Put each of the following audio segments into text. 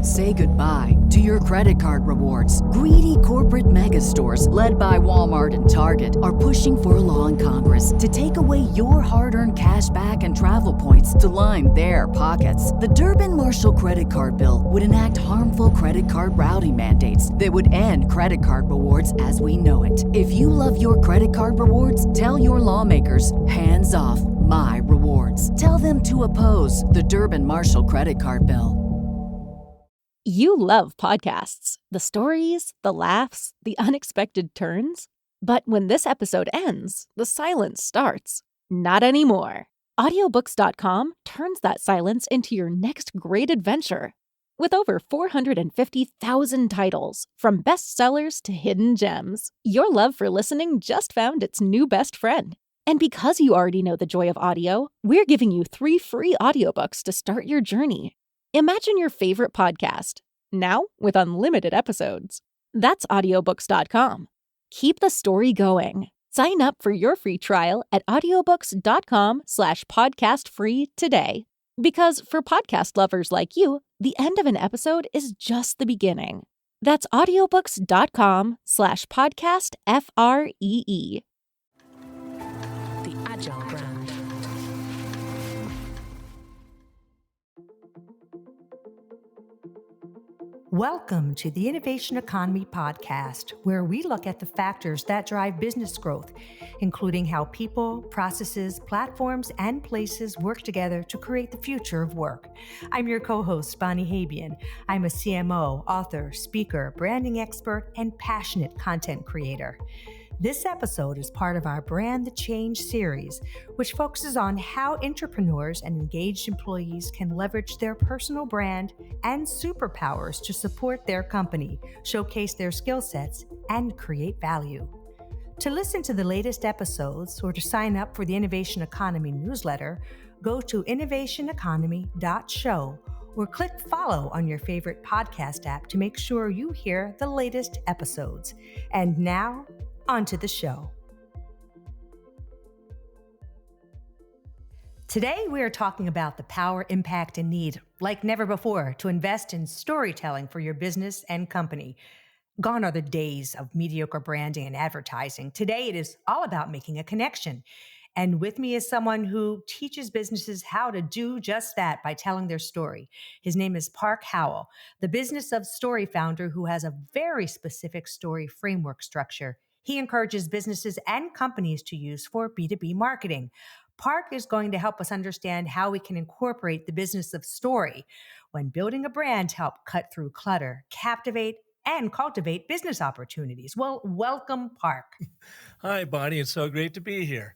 Say goodbye to your credit card rewards. Greedy corporate mega stores, led by Walmart and Target, are pushing for a law in Congress to take away your hard-earned cash back and travel points to line their pockets. The Durbin-Marshall credit card bill would enact harmful credit card routing mandates that would end credit card rewards as we know it. If you love your credit card rewards, tell your lawmakers, hands off my rewards. Tell them to oppose the Durbin-Marshall credit card bill. You love podcasts, the stories, the laughs, the unexpected turns. But when this episode ends, the silence starts. Not anymore. Audiobooks.com turns that silence into your next great adventure. With over 450,000 titles, from bestsellers to hidden gems, your love for listening just found its new best friend. And because you already know the joy of audio, we're giving you 3 free audiobooks to start your journey. Imagine your favorite podcast, now with unlimited episodes. That's audiobooks.com. Keep the story going. Sign up for your free trial at audiobooks.com/podcastfree today. Because for podcast lovers like you, the end of an episode is just the beginning. That's audiobooks.com/podcastfree. The Agile Brand. Welcome to the Innovation Economy podcast, where we look at the factors that drive business growth, including how people, processes, platforms, and places work together to create the future of work. I'm your co-host, Bonnie Habian. I'm a CMO, author, speaker, branding expert, and passionate content creator. This episode is part of our Brand the Change series, which focuses on how entrepreneurs and engaged employees can leverage their personal brand and superpowers to support their company, showcase their skill sets, and create value. To listen to the latest episodes or to sign up for the Innovation Economy newsletter, go to innovationeconomy.show or click follow on your favorite podcast app to make sure you hear the latest episodes. And now, onto the show. Today, we are talking about the power, impact, and need, like never before, to invest in storytelling for your business and company. Gone are the days of mediocre branding and advertising. Today, it is all about making a connection. And with me is someone who teaches businesses how to do just that by telling their story. His name is Park Howell, the Business of Story founder who has a very specific story framework structure he encourages businesses and companies to use for B2B marketing. Park is going to help us understand how we can incorporate the business of story when building a brand to help cut through clutter, captivate, and cultivate business opportunities. Well, welcome, Park. Hi, Bonnie. It's so great to be here.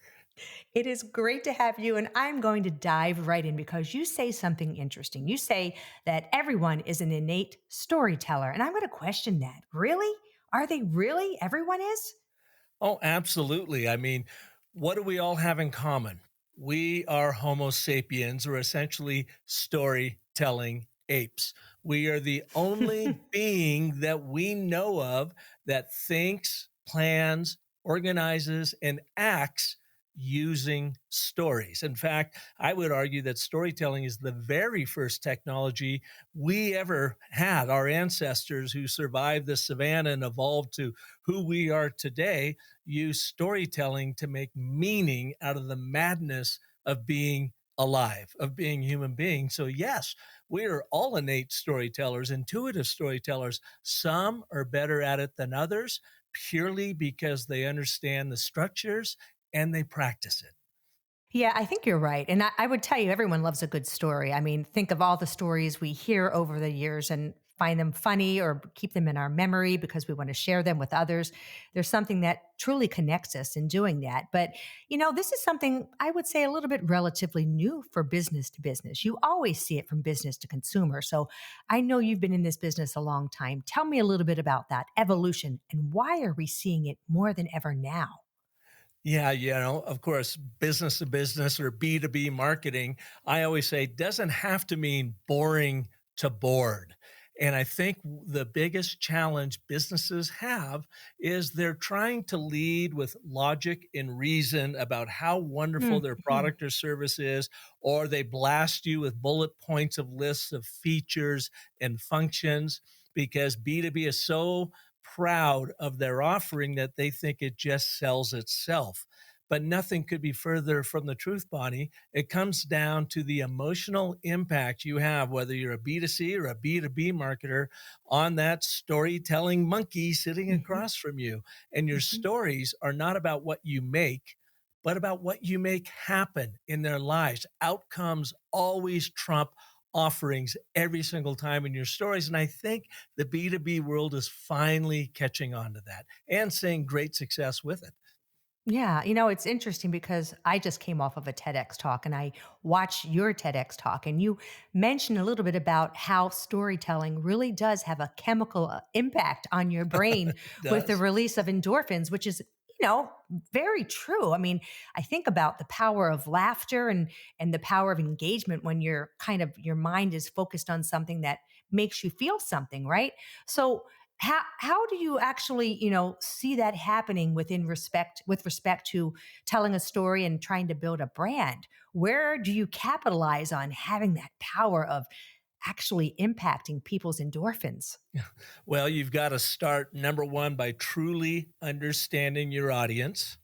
It is great to have you, and I'm going to dive right in because you say something interesting. You say that everyone is an innate storyteller, and I'm going to question that. Really? Are they really? Everyone is? Oh, absolutely. I mean, what do we all have in common? We are Homo sapiens, or essentially storytelling apes. We are the only being that we know of that thinks, plans, organizes, and acts using stories. In fact, I would argue that storytelling is the very first technology we ever had. Our ancestors who survived the savannah and evolved to who we are today use storytelling to make meaning out of the madness of being alive, of being human beings. So yes, we are all innate storytellers, intuitive storytellers. Some are better at it than others, purely because they understand the structures and they practice it. Yeah, I think you're right. And I would tell you, everyone loves a good story. I mean, think of all the stories we hear over the years and find them funny or keep them in our memory because we want to share them with others. There's something that truly connects us in doing that. But, this is something I would say a little bit relatively new for business to business. You always see it from business to consumer. So I know you've been in this business a long time. Tell me a little bit about that evolution and why are we seeing it more than ever now? Yeah, of course, business to business or B2B marketing, I always say doesn't have to mean boring to bored. And I think the biggest challenge businesses have is they're trying to lead with logic and reason about how wonderful their Mhm. product or service is, or they blast you with bullet points of lists of features and functions because B2B is so proud of their offering that they think it just sells itself. But nothing could be further from the truth, Bonnie. It comes down to the emotional impact you have, whether you're a B2C or a B2B marketer, on that storytelling monkey sitting Mhm. across from you. And your Mhm. stories are not about what you make, but about what you make happen in their lives. Outcomes always trump offerings every single time in your stories. And I think the B2B world is finally catching on to that and seeing great success with it. Yeah, it's interesting because I just came off of a TEDx talk and I watched your TEDx talk, and you mentioned a little bit about how storytelling really does have a chemical impact on your brain It with the does. release of endorphins, which is, very true. I mean, I think about the power of laughter and the power of engagement when your mind is focused on something that makes you feel something, right? So how do you actually see that happening with respect to telling a story and trying to build a brand? Where do you capitalize on having that power of actually impacting people's endorphins? Well, you've got to start number one by truly understanding your audience.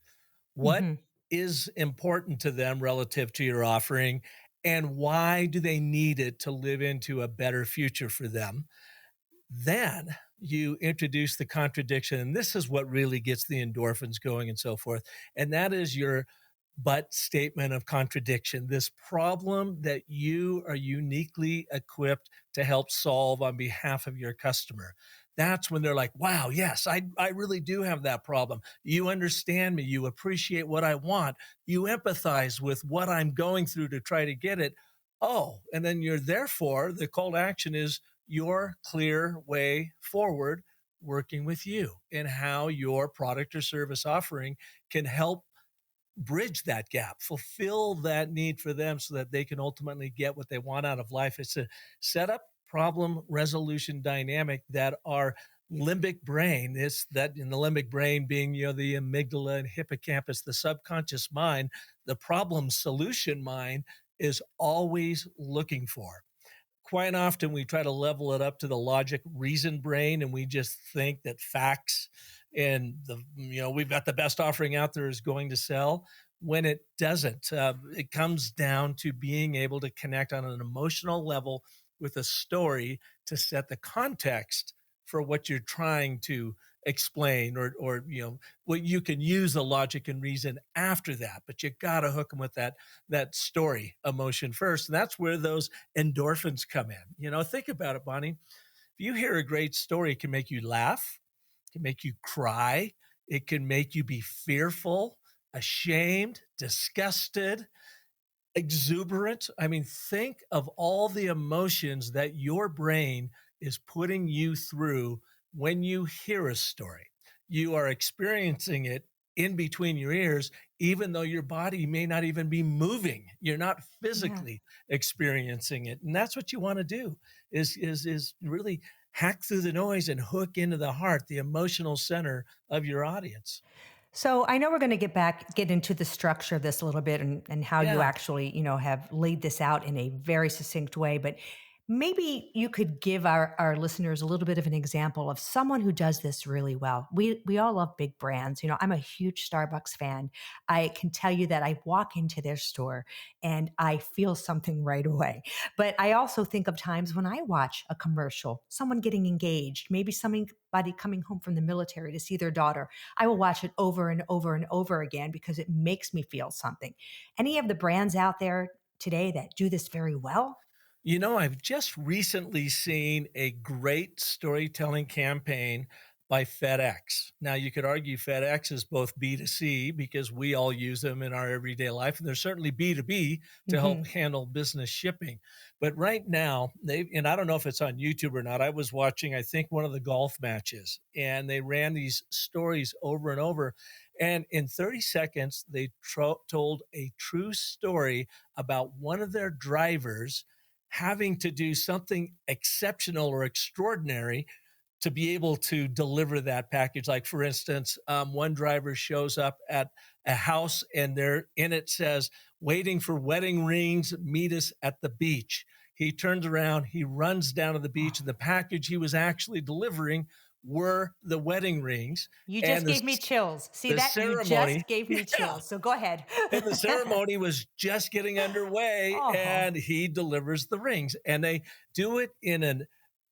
What Hmm. is important to them relative to your offering, and why do they need it to live into a better future for them? Then you introduce the contradiction, and this is what really gets the endorphins going and so forth. And that is your but statement of contradiction, this problem that you are uniquely equipped to help solve on behalf of your customer. That's when they're like, wow, yes, I really do have that problem. You understand me. You appreciate what I want. You empathize with what I'm going through to try to get it. Oh, and then you're therefore, the call to action is your clear way forward, working with you and how your product or service offering can help bridge that gap, fulfill that need for them so that they can ultimately get what they want out of life. It's a setup problem resolution dynamic that our limbic brain is that in the limbic brain being, the amygdala and hippocampus, the subconscious mind, the problem solution mind is always looking for. Quite often we try to level it up to the logic reason brain, and we just think that facts and we've got the best offering out there is going to sell, when it doesn't. It comes down to being able to connect on an emotional level with a story to set the context for what you're trying to explain, or what you can use the logic and reason after that, but you got to hook them with that story emotion first, and that's where those endorphins come in. Think about it, Bonnie. If you hear a great story, it can make you laugh, it can make you cry, it can make you be fearful, ashamed, disgusted, exuberant. I mean, think of all the emotions that your brain is putting you through when you hear a story. You are experiencing it in between your ears, even though your body may not even be moving. You're not Yeah. physically experiencing it. And that's what you want to do is really hack through the noise and hook into the heart, the emotional center of your audience. So I know we're going to get into the structure of this a little bit and how you Yeah. actually, have laid this out in a very succinct way, but maybe you could give our listeners a little bit of an example of someone who does this really well. We all love big brands. I'm a huge Starbucks fan. I can tell you that I walk into their store and I feel something right away. But I also think of times when I watch a commercial, someone getting engaged, maybe somebody coming home from the military to see their daughter. I will watch it over and over and over again because it makes me feel something. Any of the brands out there today that do this very well? I've just recently seen a great storytelling campaign by FedEx. Now, you could argue FedEx is both B2C because we all use them in our everyday life, and they're certainly B2B to help Hmm. handle business shipping. But right now, and I don't know if it's on YouTube or not, I was watching, I think, one of the golf matches, and they ran these stories over and over. And in 30 seconds, they told a true story about one of their drivers, having to do something exceptional or extraordinary to be able to deliver that package. Like, for instance, one driver shows up at a house and there in it says, waiting for wedding rings, meet us at the beach. He turns around, he runs down to the beach, and the package he was actually delivering were the wedding rings. You And just gave me chills. See the that? You just ceremony, gave me yeah, chills. So go ahead. and the ceremony was just getting underway, Oh, and he delivers the rings. And they do it in an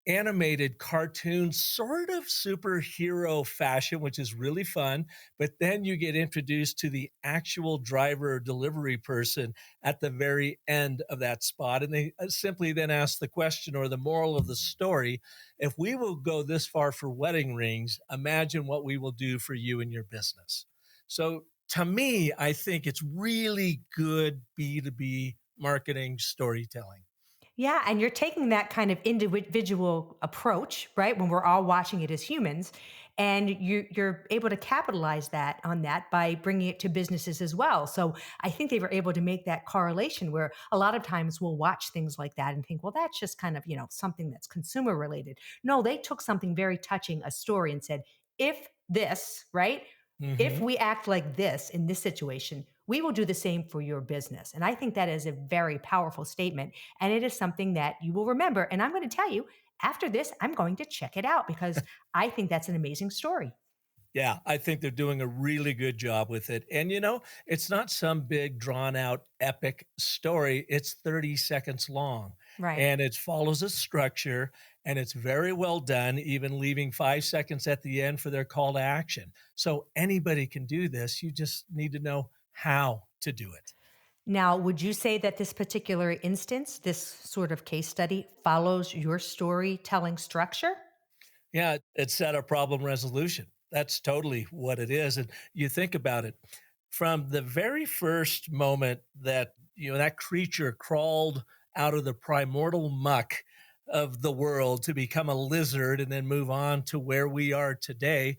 animated cartoon, sort of superhero fashion, which is really fun. But then you get introduced to the actual driver or delivery person at the very end of that spot. And they simply then ask the question, or the moral of the story: if we will go this far for wedding rings, imagine what we will do for you and your business. So to me, I think it's really good B2B marketing storytelling. yeah. And you're taking that kind of individual approach, right? When we're all watching it as humans. And you're able to capitalize that on that by bringing it to businesses as well. So I think they were able to make that correlation where a lot of times we'll watch things like that and think, well, that's just kind of, something that's consumer related. No, they took something very touching, a story, and said, if this, right? If Hmm. we act like this in this situation, we will do the same for your business. And I think that is a very powerful statement. And it is something that you will remember. And I'm going to tell you, after this, I'm going to check it out because I think that's an amazing story. Yeah, I think they're doing a really good job with it. And it's not some big drawn out epic story. It's 30 seconds long, Right. and it follows a structure, and it's very well done, even leaving 5 seconds at the end for their call to action. So anybody can do this. You just need to know how to do it. Now, would you say that this particular instance, this sort of case study, follows your storytelling structure? Yeah, it's set a problem resolution. That's totally what it is. And you think about it, from the very first moment that that creature crawled out of the primordial muck of the world to become a lizard and then move on to where we are today,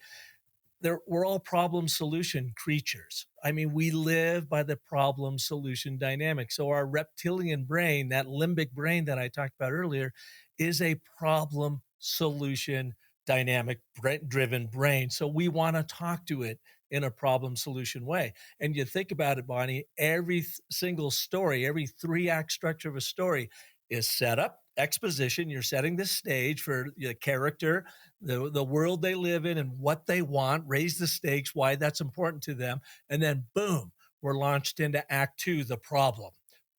we're all problem solution creatures. I mean, we live by the problem solution dynamic. So our reptilian brain, that limbic brain that I talked about earlier, is a problem solution dynamic driven brain. So we want to talk to it in a problem solution way. And you think about it, Bonnie, every single story, every 3-act structure of a story is set up, exposition. You're setting the stage for the character, the world they live in, and what they want, raise the stakes, why that's important to them. And then boom, we're launched into act 2, the problem.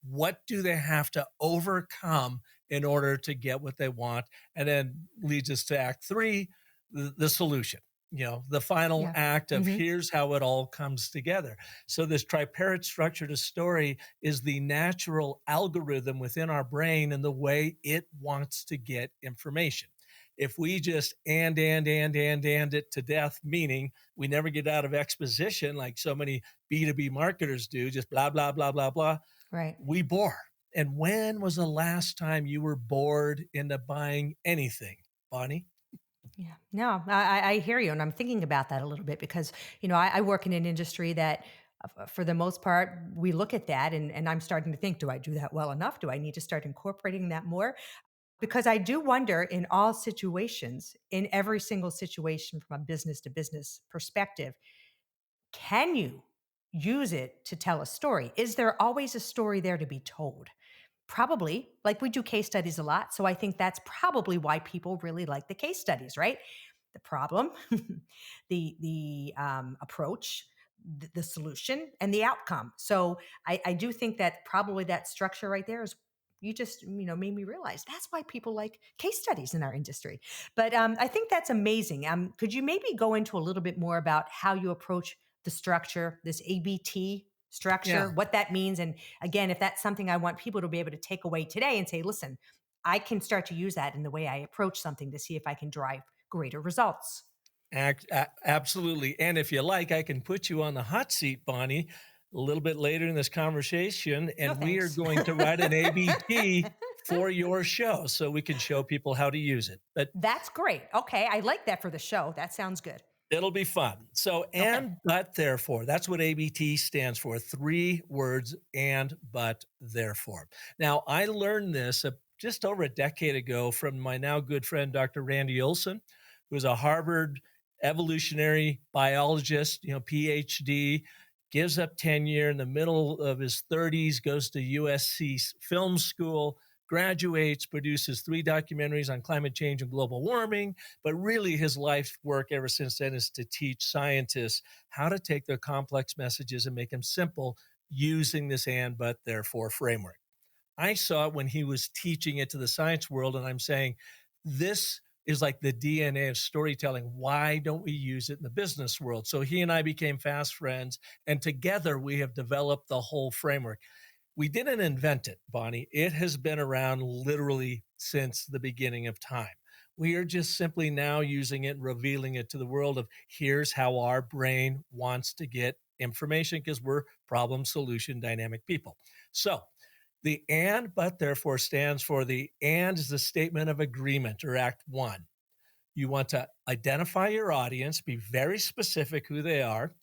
What do they have to overcome in order to get what they want? And then leads us to act 3, the solution. The final Yeah. act of Hmm. here's how it all comes together. So this tripartite structure to story is the natural algorithm within our brain and the way it wants to get information. If we just and it to death, meaning we never get out of exposition like so many B2B marketers do, just blah, blah, blah, blah, blah, Right. we bore. And when was the last time you were bored into buying anything, Bonnie? Yeah, no, I hear you. And I'm thinking about that a little bit because, I work in an industry that, for the most part, we look at that and I'm starting to think, do I do that well enough? Do I need to start incorporating that more? Because I do wonder in all situations, in every single situation from a business to business perspective, can you use it to tell a story? Is there always a story there to be told? Probably. Like we do case studies a lot. So I think that's probably why people really like the case studies, right? The problem, the approach, the solution, and the outcome. So I do think that probably that structure right there is you just made me realize that's why people like case studies in our industry. But I think that's amazing. Could you maybe go into a little bit more about how you approach the structure, this ABT structure, Yeah. what that means, and again, if that's something I want people to be able to take away today and say, listen, I can start to use that in the way I approach something to see if I can drive greater results. Absolutely. And if you like, I can put you on the hot seat, Bonnie, a little bit later in this conversation, No and we are thanks. going to write an ABT for your show so we can show people how to use it. But That's great. Okay. I like that for the show. That sounds good. it'll be fun. So, Okay. and, but, therefore, that's what ABT stands for. 3 words, and, but, therefore. Now, I learned this just over a decade ago from my now good friend, Dr. Randy Olson, who is a Harvard evolutionary biologist, PhD, gives up tenure in the middle of his 30s, goes to USC Film School, graduates, produces 3 documentaries on climate change and global warming. But really, his life's work ever since then is to teach scientists how to take their complex messages and make them simple using this and, but, therefore framework. I saw it when he was teaching it to the science world, and I'm saying, this is like the DNA of storytelling. Why don't we use it in the business world? So he and I became fast friends, and together we have developed the whole framework. We didn't invent it, Bonnie. It has been around literally since the beginning of time. We are just simply now using it and revealing it to the world of here's how our brain wants to get information because we're problem solution dynamic people. So the and, but, therefore stands for the and is the statement of agreement or act 1. You want to identify your audience, be very specific who they are.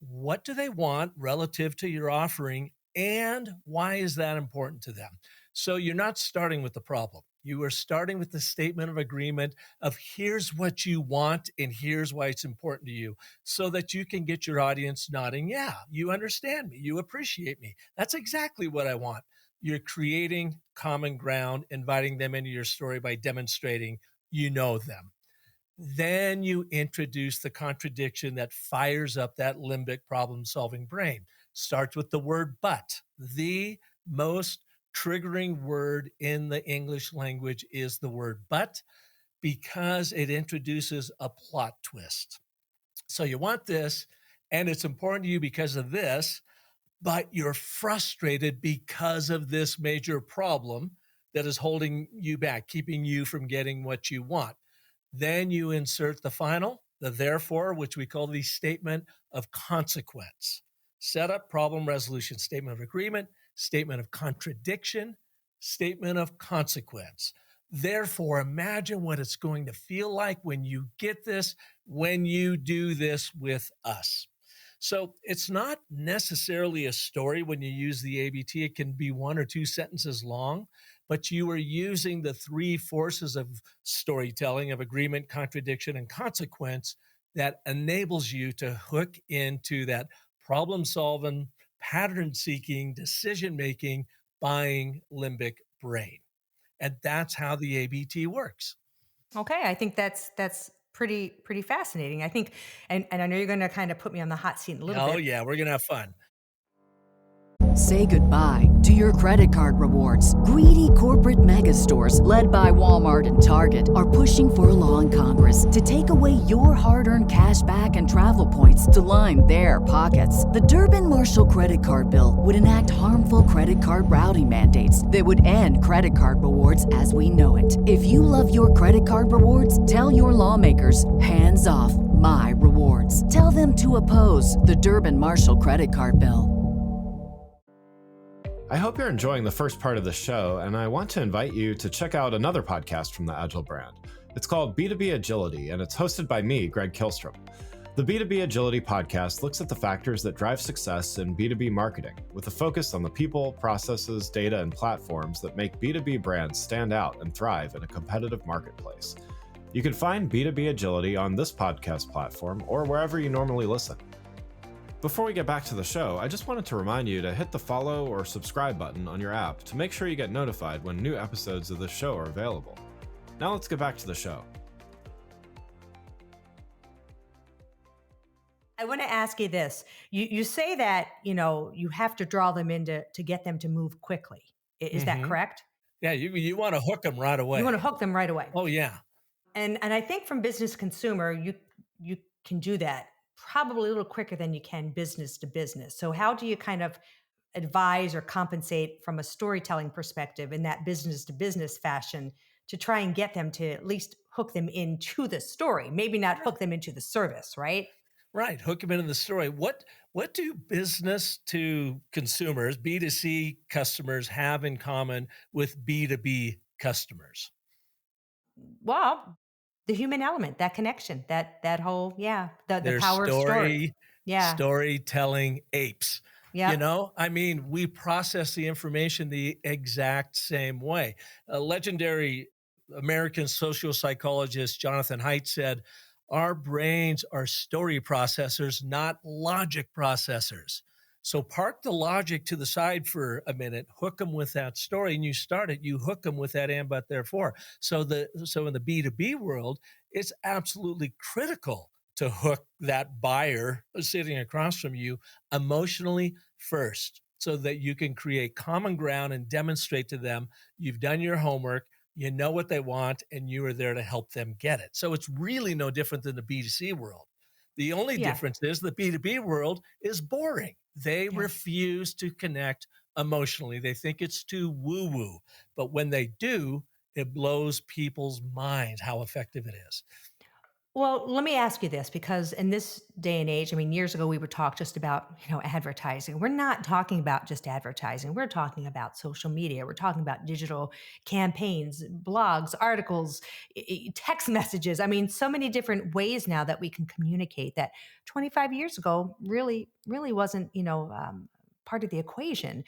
What do they want relative to your offering? And why is that important to them? So you're not starting with the problem. You are starting with the statement of agreement of here's what you want and here's why it's important to you so that you can get your audience nodding, yeah, you understand me, you appreciate me. That's exactly what I want. You're creating common ground, inviting them into your story by demonstrating you know them. Then you introduce the contradiction that fires up that limbic problem-solving brain. Starts with the word but. The most triggering word in the English language is the word but because it introduces a plot twist. So you want this, and it's important to you because of this, but you're frustrated because of this major problem that is holding you back, keeping you from getting what you want. Then you insert the final, the therefore, which we call the statement of consequence. Setup, problem, resolution, statement of agreement, statement of contradiction, statement of consequence. Therefore, imagine what it's going to feel like when you get this, when you do this with us. So it's not necessarily a story when you use the ABT. It can be 1 or 2 sentences long, but you are using the 3 forces of storytelling of agreement, contradiction, and consequence that enables you to hook into that problem-solving, pattern-seeking, decision-making, buying limbic brain. And that's how the ABT works. Okay, I think that's pretty fascinating. I think, and I know you're going to kind of put me on the hot seat a little Oh, bit. yeah, we're going to have fun. Say goodbye to your credit card rewards. Greedy corporate mega stores, led by Walmart and Target, are pushing for a law in Congress to take away your hard-earned cash back and travel points to line their pockets. The Durbin-Marshall credit card bill would enact harmful credit card routing mandates that would end credit card rewards as we know it. If you love your credit card rewards, tell your lawmakers, hands off my rewards. Tell them to oppose the Durbin-Marshall credit card bill. I hope you're enjoying the first part of the show, and I want to invite you to check out another podcast from the Agile brand. It's called B2B Agility, and it's hosted by me, Greg Kilstrom. The B2B Agility podcast looks at the factors that drive success in B2B marketing, with a focus on the people, processes, data, and platforms that make B2B brands stand out and thrive in a competitive marketplace. You can find B2B Agility on this podcast platform or wherever you normally listen. Before we get back to the show, I just wanted to remind you to hit the follow or subscribe button on your app to make sure you get notified when new episodes of the show are available. Now let's get back to the show. I want to ask you this. You say that, you have to draw them to get them to move quickly. Is that correct? Yeah, you want to hook them right away. You want to hook them right away. Oh, yeah. And I think from business to consumer, you can do that probably a little quicker than you can business to business. So how do you kind of advise or compensate from a storytelling perspective in that business to business fashion to try and get them to at least hook them into the story, maybe not hook them into the service, right? Right. Hook them into the story. What do business to consumers, B2C customers, have in common with B2B customers? Well, the human element, that connection, that whole, the They're power of story. Yeah. storytelling apes. Yep. I mean, we process the information the exact same way. A legendary American social psychologist, Jonathan Haidt, said, our brains are story processors, not logic processors. So park the logic to the side for a minute, hook them with that story, and you start it, you hook them with that and but therefore. So in the B2B world, it's absolutely critical to hook that buyer sitting across from you emotionally first so that you can create common ground and demonstrate to them you've done your homework, you know what they want, and you are there to help them get it. So it's really no different than the B2C world. The only Yeah. difference is the B2B world is boring. They Yeah. refuse to connect emotionally. They think it's too woo-woo. But when they do, it blows people's minds how effective it is. Well, let me ask you this, because in this day and age, I mean, years ago we would talk just about, advertising. We're not talking about just advertising. We're talking about social media. We're talking about digital campaigns, blogs, articles, text messages. I mean, so many different ways now that we can communicate that 25 years ago really wasn't, part of the equation.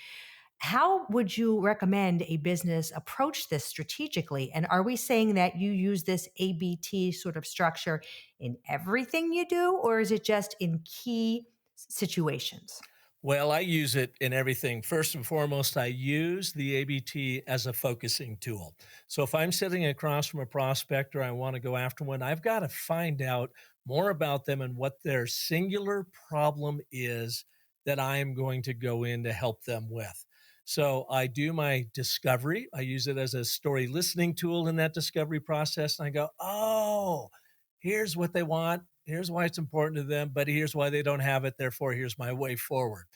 How would you recommend a business approach this strategically? And are we saying that you use this ABT sort of structure in everything you do, or is it just in key situations? Well, I use it in everything. First and foremost, I use the ABT as a focusing tool. So if I'm sitting across from a prospect or I want to go after one, I've got to find out more about them and what their singular problem is that I am going to go in to help them with. So I do my discovery. I use it as a story listening tool in that discovery process. And I go, oh, here's what they want. Here's why it's important to them, but here's why they don't have it. Therefore, here's my way forward.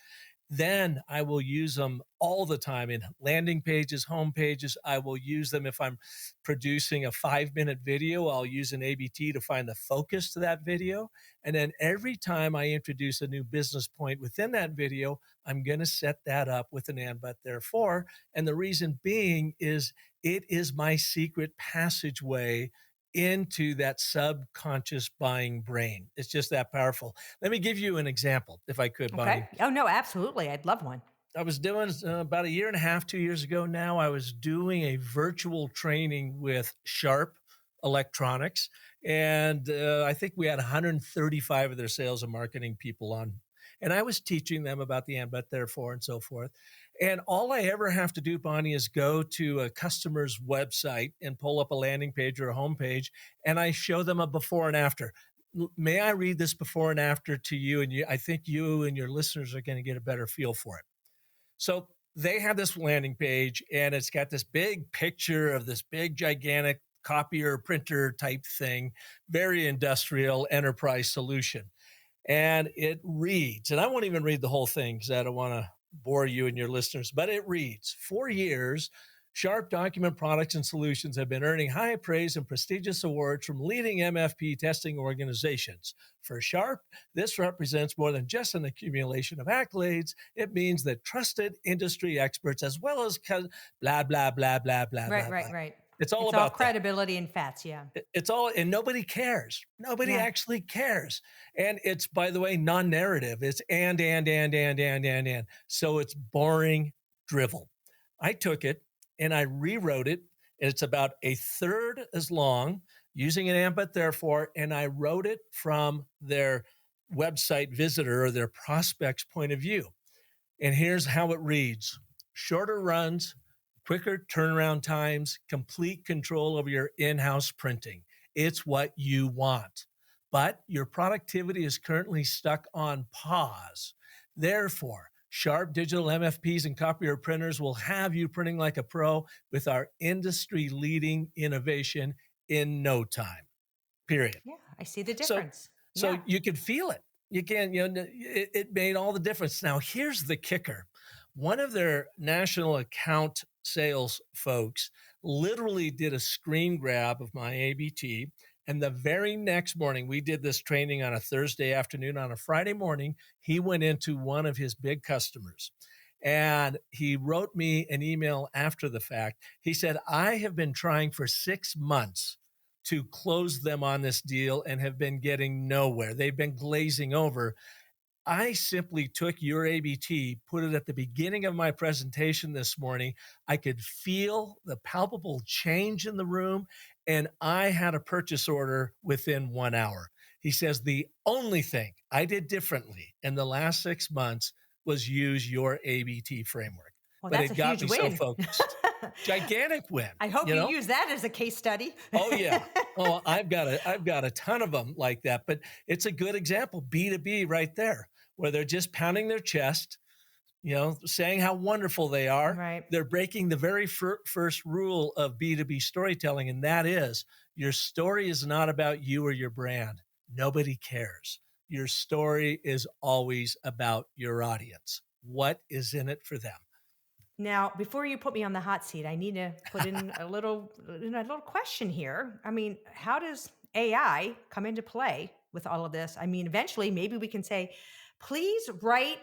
Then I will use them all the time in landing pages, home pages. I will use them if I'm producing a 5-minute video. I'll use an ABT to find the focus to that video. And then every time I introduce a new business point within that video, I'm going to set that up with an and, but, therefore. And the reason being is it is my secret passageway into that subconscious buying brain. It's just that powerful. Let me give you an example, if I could, Bonnie. Okay. Oh, no, absolutely. I'd love one. I was doing about a year and a half, 2 years ago now, I was doing a virtual training with Sharp Electronics. And I think we had 135 of their sales and marketing people on. And I was teaching them about the and, but, therefore, and so forth. And all I ever have to do, Bonnie, is go to a customer's website and pull up a landing page or a home page, and I show them a before and after. May I read this before and after to you? And I think you and your listeners are going to get a better feel for it. So they have this landing page, and it's got this big picture of this big, gigantic copier, printer type thing, very industrial enterprise solution. And it reads, and I won't even read the whole thing because I don't want to bore you and your listeners, but it reads, for years, Sharp Document Products and Solutions have been earning high praise and prestigious awards from leading MFP testing organizations. For Sharp, this represents more than just an accumulation of accolades. It means that trusted industry experts, as well as blah, blah, blah, blah, blah, Right, blah, right, blah. right. It's all It's all about that. credibility and facts. Yeah. It's all, and nobody cares. Nobody Yeah. actually cares. And it's, by the way, non-narrative. It's and. So it's boring drivel. I took it and I rewrote it. And it's about a third as long using an and, but, therefore, and I wrote it from their website visitor or their prospect's point of view. And here's how it reads: shorter runs, quicker turnaround times, complete control over your in-house printing. It's what you want. But your productivity is currently stuck on pause. Therefore, Sharp digital MFPs and copier printers will have you printing like a pro with our industry-leading innovation in no time. Period. Yeah. I see the So, difference. so Yeah. you can feel it. You can, it made all the difference. Now, here's the kicker. One of their national account sales folks literally did a screen grab of my ABT. And the very next morning, we did this training on a Thursday afternoon. On a Friday morning, he went into one of his big customers and he wrote me an email after the fact. He said, I have been trying for 6 months to close them on this deal and have been getting nowhere. They've been glazing over. I simply took your ABT, put it at the beginning of my presentation this morning. I could feel the palpable change in the room, and I had a purchase order within 1 hour. He says, the only thing I did differently in the last 6 months was use your ABT framework. Well, But that's it a got huge me so win. focused. Gigantic win. I hope you you know? use that as a case study. Oh yeah. Oh, I've got a ton of them like that, but it's a good example, B2B right there, where they're just pounding their chest, saying how wonderful they are. Right. They're breaking the very first rule of B2B storytelling, and that is your story is not about you or your brand. Nobody cares. Your story is always about your audience. What is in it for them? Now, before you put me on the hot seat, I need to put in a little question here. I mean, how does AI come into play with all of this? I mean, eventually, maybe we can say, please write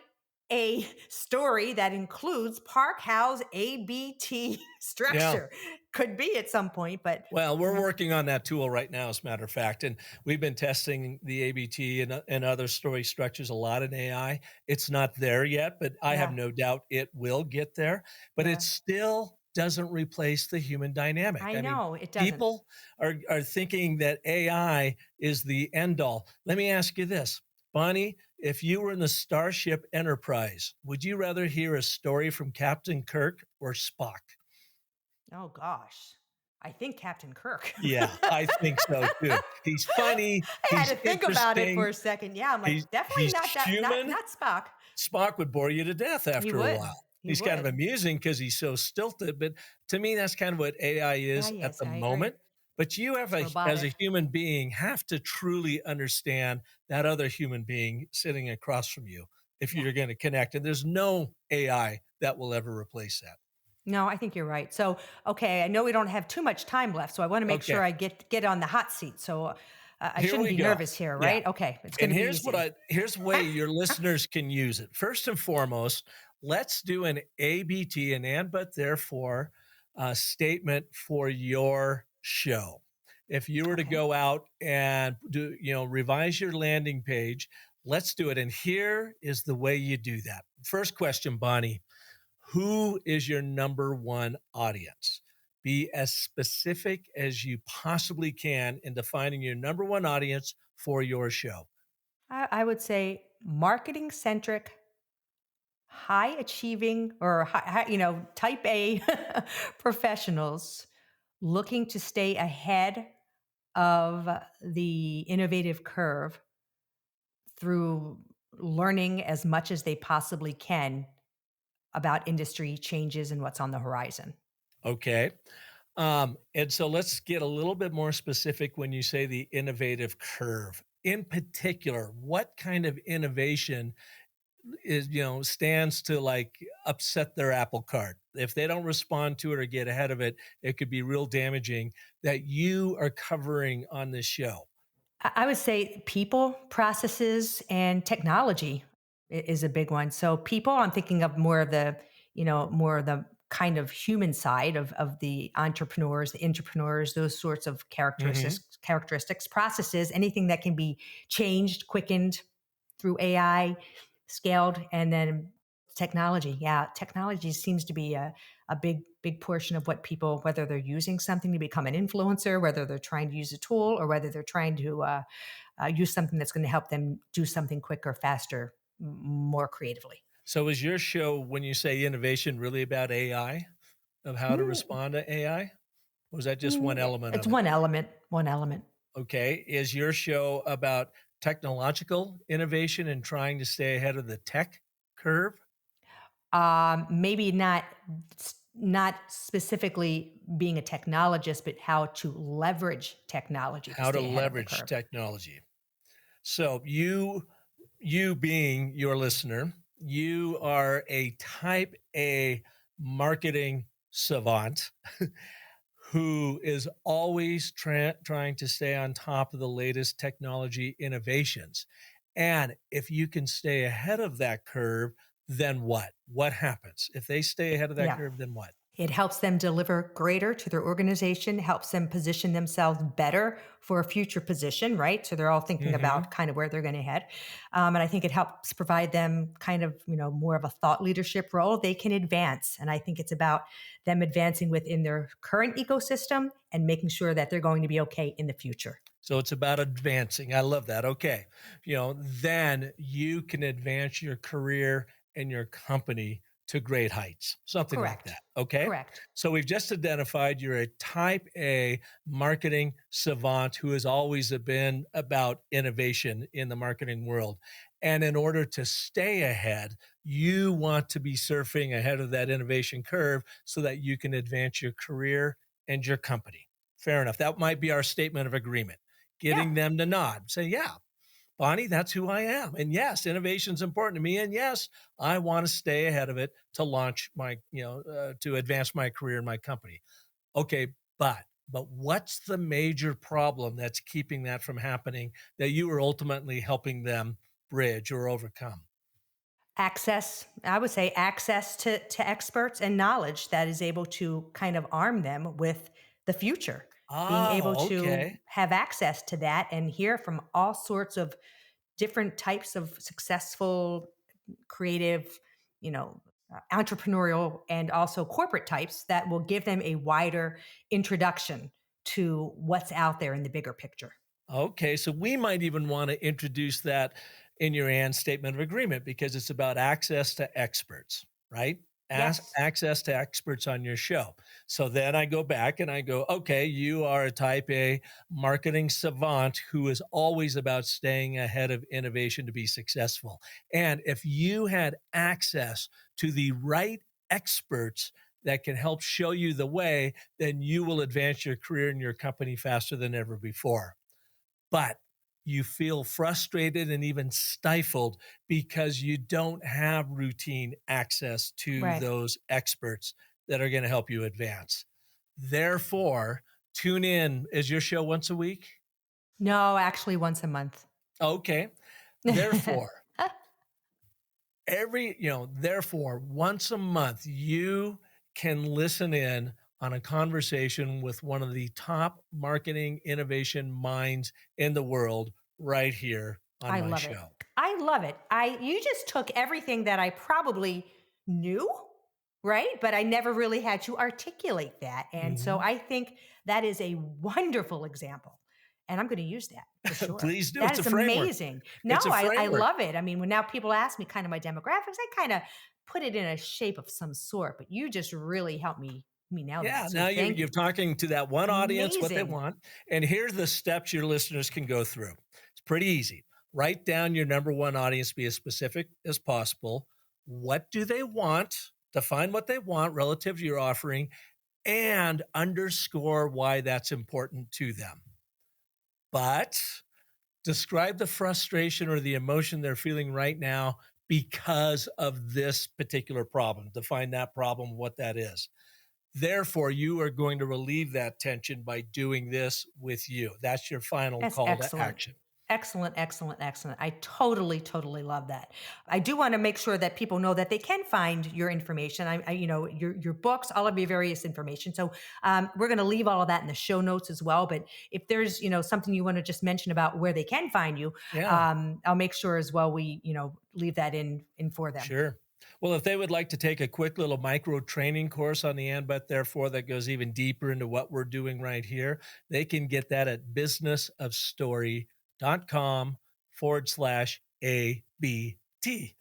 a story that includes Park Howell's ABT Yeah. structure. Could be at some point, but Well, we're working on that tool right now, as a matter of fact, and we've been testing the ABT and other story structures a lot in AI. It's not there yet, but I have Yeah. no doubt it will get there. But Yeah. it still doesn't replace the human dynamic. I mean, know it doesn't. people are thinking that AI is the end all. Let me ask you this, Bonnie. If you were in the Starship Enterprise, would you rather hear a story from Captain Kirk or Spock? Oh gosh, I think Captain Kirk. Yeah, I think so too. He's funny. I had He's to think about it for interesting. a second. Yeah, I'm like, definitely He's not that, human. not Spock. Spock would bore you to death He after a would. while. He He's kind of would. amusing because he's so stilted, but to me, that's kind of what AI Yeah, is at yes, the I agree. moment. But you have It's as a robotic. human being, have to truly understand that other human being sitting across from you if Yeah. you're going to connect. And there's no AI that will ever replace that. No, I think you're right. So, okay, I know we don't have too much time left, so I want to make Okay. sure I get on the hot seat. So, I Here shouldn't we be go. nervous here, Yeah. right? Okay, it's going And to be easy. here's the way your listeners can use it. First and foremost, let's do an ABT, an and but therefore statement for your show. If you were to Okay. go out and do, revise your landing page, let's do it. And here is the way you do that. First question, Bonnie, who is your number one audience? Be as specific as you possibly can in defining your number one audience for your show. I would say marketing centric, high achieving, or type A professionals looking to stay ahead of the innovative curve through learning as much as they possibly can about industry changes and what's on the horizon. Okay. And so let's get a little bit more specific when you say the innovative curve. In particular, what kind of innovation is, stands to like upset their apple cart? If they don't respond to it or get ahead of it, it could be real damaging that you are covering on this show. I would say people, processes, and technology is a big one. So people, I'm thinking of more of the kind of human side of the entrepreneurs, the entrepreneurs, those sorts of characteristics, processes, anything that can be changed, quickened through AI, scaled, and then technology. Yeah, technology seems to be a big portion of what people, whether they're using something to become an influencer, whether they're trying to use a tool, or whether they're trying to use something that's going to help them do something quicker, faster, more creatively. So is your show, when you say innovation, really about AI, of how to Mm, respond to AI? Or is that just one element It's of it? one element. One element. Okay. Is your show about technological innovation and trying to stay ahead of the tech curve? Maybe not specifically being a technologist, but how to leverage technology to How to stay ahead of the leverage curve. technology. So you being your listener, you are a type A marketing savant who is always trying to stay on top of the latest technology innovations. And if you can stay ahead of that curve, then what? What happens? If they stay ahead of that Yeah. curve, then what? It helps them deliver greater to their organization, helps them position themselves better for a future position, right? So they're all thinking Mm-hmm. about kind of where they're going to head. And I think it helps provide them kind of, more of a thought leadership role. They can advance. And I think it's about them advancing within their current ecosystem and making sure that they're going to be okay in the future. So it's about advancing. I love that. Okay. Then you can advance your career and your company to great heights, something like Correct. that. Okay. Correct. So we've just identified you're a type A marketing savant who has always been about innovation in the marketing world. And in order to stay ahead, you want to be surfing ahead of that innovation curve so that you can advance your career and your company. Fair enough. That might be our statement of agreement, Yeah. getting them to nod, say, yeah, Bonnie, that's who I am. And yes, innovation is important to me. And yes, I want to stay ahead of it to launch to advance my career in my company. Okay, but what's the major problem that's keeping that from happening that you are ultimately helping them bridge or overcome? Access, I would say access to experts and knowledge that is able to kind of arm them with the future. Being able Oh, to okay. have access to that and hear from all sorts of different types of successful, creative, entrepreneurial, and also corporate types that will give them a wider introduction to what's out there in the bigger picture. Okay, so we might even want to introduce that in your and statement of agreement because it's about access to experts, right? Ask Yes. access to experts on your show. So then I go back and I go, okay, you are a type A marketing savant who is always about staying ahead of innovation to be successful. And if you had access to the right experts that can help show you the way, then you will advance your career and your company faster than ever before, but you feel frustrated and even stifled because you don't have routine access to Right. those experts that are going to help you advance. Therefore, tune in. Is your show once a week? No, actually once a month. Okay. Therefore, therefore, once a month, you can listen in on a conversation with one of the top marketing innovation minds in the world right here on I my love it. show. I love it. You just took everything that I probably knew, right? But I never really had to articulate that. And so Mhm. I think that is a wonderful example. And I'm going to use that for sure. Please do. That It's a is framework. amazing. No, It's a I framework. love it. I mean, when now people ask me kind of my demographics, I kind of put it in a shape of some sort, but you just really helped me nail Yeah, that. So now thank you're you. talking to that one audience, what they Amazing. want. And here's the steps your listeners can go through. It's pretty easy. Write down your number one audience, be as specific as possible. What do they want? Define what they want relative to your offering and underscore why that's important to them. But describe the frustration or the emotion they're feeling right now because of this particular problem. Define that problem, what that is. Therefore, you are going to relieve that tension by doing this with you. That's your final That's call to excellent. action. Excellent, excellent, excellent. I totally, totally love that. I do want to make sure that people know that they can find your information. Your books, all of your various information. So we're going to leave all of that in the show notes as well. But if there's, something you want to just mention about where they can find you, Yeah, I'll make sure as well we, leave that in for them. sure. Well, if they would like to take a quick little micro training course on the and but therefore that goes even deeper into what we're doing right here, they can get that at businessofstory.com/ABT.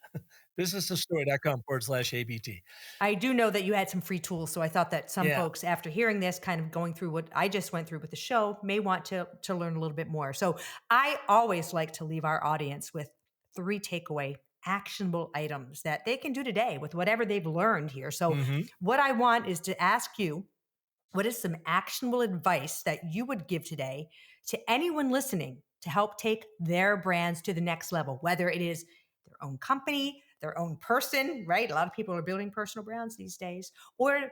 Businessofstory.com/ABT. I do know that you had some free tools, so I thought that some Yeah. folks, after hearing this, kind of going through what I just went through with the show, may want to learn a little bit more. So I always like to leave our audience with 3 takeaway actionable items that they can do today with whatever they've learned here. So Hmm. what I want is to ask you, what is some actionable advice that you would give today to anyone listening to help take their brands to the next level, whether it is their own company, their own person, right? A lot of people are building personal brands these days, or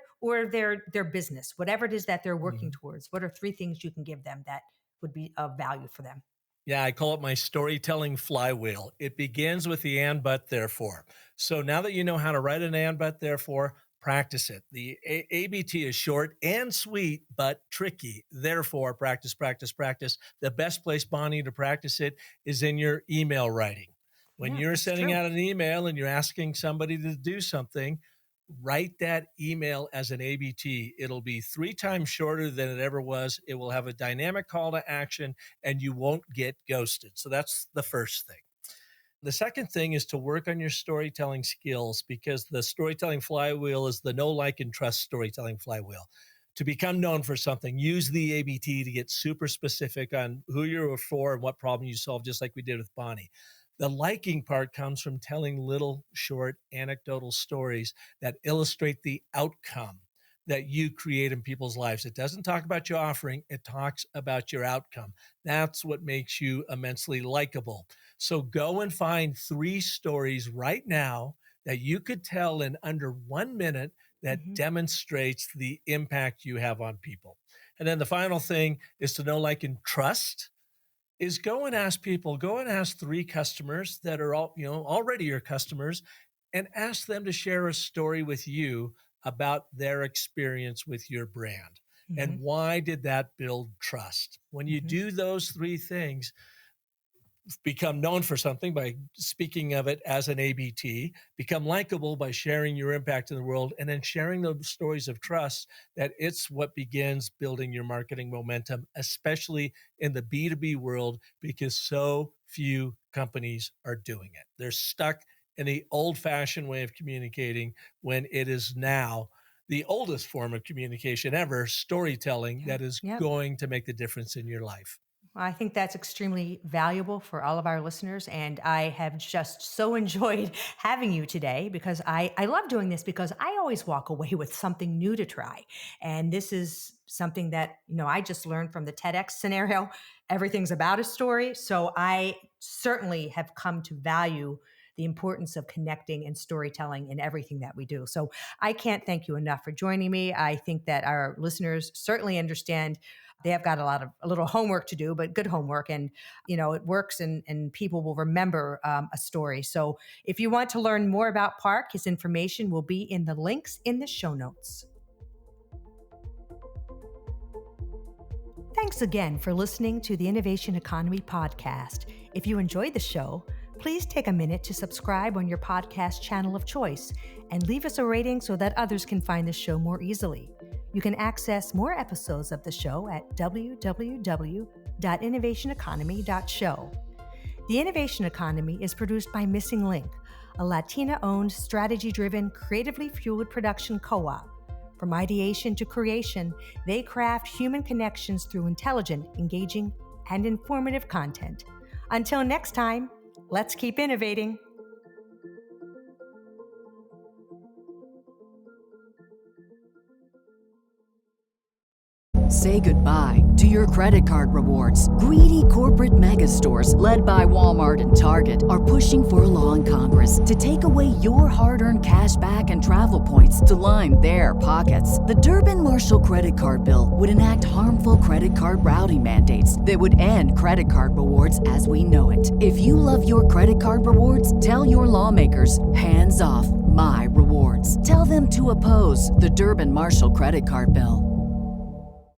their business, whatever it is that they're working towards. What are 3 things you can give them that would be of value for them? Yeah, I call it my storytelling flywheel. It begins with the and, but, therefore. So now that you know how to write an and, but, therefore, practice it. The ABT is short and sweet, but tricky. Therefore, practice, practice, practice. The best place, Bonnie, to practice it is in your email writing. When Yeah, you're that's sending true. out an email and you're asking somebody to do something, write that email as an ABT. It'll be 3 times shorter than it ever was. It will have a dynamic call to action, and you won't get ghosted. So that's the first thing. The second thing is to work on your storytelling skills, because the storytelling flywheel is the know, like, and trust storytelling flywheel. To become known for something, use the ABT to get super specific on who you're for and what problem you solve, just like we did with Bonnie. The liking part comes from telling little short anecdotal stories that illustrate the outcome that you create in people's lives. It doesn't talk about your offering, it talks about your outcome. That's what makes you immensely likable. So go and find 3 stories right now that you could tell in under 1 minute that demonstrates the impact you have on people. And then the final thing is to know, like, and trust is go and ask people, go and ask 3 customers that are all, already your customers, and ask them to share a story with you about their experience with your brand. And why did that build trust? When you do those 3 things, become known for something by speaking of it as an ABT, become likable by sharing your impact in the world, and then sharing those stories of trust, that it's what begins building your marketing momentum, especially in the B2B world, because so few companies are doing it. They're stuck in the old-fashioned way of communicating, when it is now the oldest form of communication ever, storytelling, that is going to make the difference in your life. I think that's extremely valuable for all of our listeners. And I have just so enjoyed having you today, because I love doing this, because I always walk away with something new to try. And this is something that, I just learned from the TEDx scenario. Everything's about a story. So I certainly have come to value the importance of connecting and storytelling in everything that we do. So I can't thank you enough for joining me. I think that our listeners certainly understand they have got a little homework to do, but good homework. And, it works, and people will remember a story. So if you want to learn more about Park, his information will be in the links in the show notes. Thanks again for listening to the Innovation Economy podcast. If you enjoyed the show, please take a minute to subscribe on your podcast channel of choice and leave us a rating so that others can find the show more easily. You can access more episodes of the show at www.innovationeconomy.show. The Innovation Economy is produced by Missing Link, a Latina-owned, strategy-driven, creatively fueled production co-op. From ideation to creation, they craft human connections through intelligent, engaging, and informative content. Until next time, let's keep innovating. Say goodbye to your credit card rewards. Greedy corporate mega stores, led by Walmart and Target, are pushing for a law in Congress to take away your hard-earned cash back and travel points to line their pockets. The Durbin-Marshall credit card bill would enact harmful credit card routing mandates that would end credit card rewards as we know it. If you love your credit card rewards, tell your lawmakers, hands off my rewards. Tell them to oppose the Durbin-Marshall credit card bill.